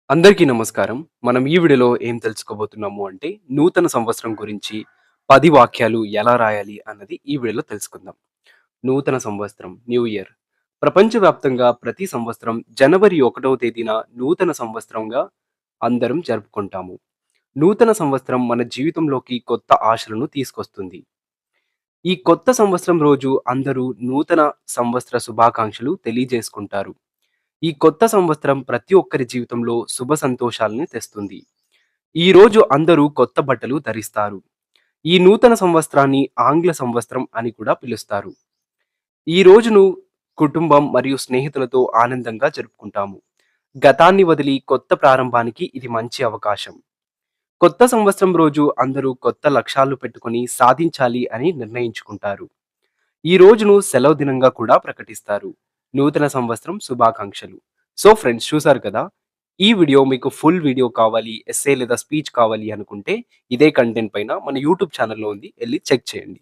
అందరికీ నమస్కారం. మనం ఈ వీడియోలో ఏం తెలుసుకోబోతున్నాము అంటే, నూతన సంవత్సరం గురించి 10 వాక్యాలు ఎలా రాయాలి అన్నది ఈ వీడియోలో తెలుసుకుందాం. నూతన సంవత్సరం, న్యూ ఇయర్. ప్రపంచవ్యాప్తంగా ప్రతి సంవత్సరం జనవరి 1వ తేదీన నూతన సంవత్సరంగా అందరం జరుపుకుంటాము. నూతన సంవత్సరం మన జీవితంలోకి కొత్త ఆశలను తీసుకొస్తుంది. ఈ కొత్త సంవత్సరం రోజు అందరూ నూతన సంవత్సర శుభాకాంక్షలు తెలియజేసుకుంటారు. ఈ కొత్త సంవత్సరం ప్రతి ఒక్కరి జీవితంలో శుభ సంతోషాలను తెస్తుంది. ఈ రోజు అందరూ కొత్త బట్టలు ధరిస్తారు. ఈ నూతన సంవత్సరాన్ని ఆంగ్ల సంవత్సరం అని కూడా పిలుస్తారు. ఈ రోజును కుటుంబం మరియు స్నేహితులతో ఆనందంగా జరుపుకుంటాము. గతాన్ని వదిలి కొత్త ప్రారంభానికి ఇది మంచి అవకాశం. కొత్త సంవత్సరం రోజు అందరూ కొత్త లక్ష్యాలు పెట్టుకొని సాధించాలి అని నిర్ణయించుకుంటారు. ఈ రోజును సెలవు దినంగా కూడా ప్రకటిస్తారు. నూతన సంవత్సరం శుభాకాంక్షలు. సో ఫ్రెండ్స్, చూసారు కదా! ఈ వీడియో మీకు ఫుల్ వీడియో కావాలి, ఎస్సే లేదా స్పీచ్ కావాలి అనుకుంటే ఇదే కంటెంట్ పైన మన యూట్యూబ్ ఛానల్‌లో ఉంది. ఎళ్లి చెక్ చేయండి.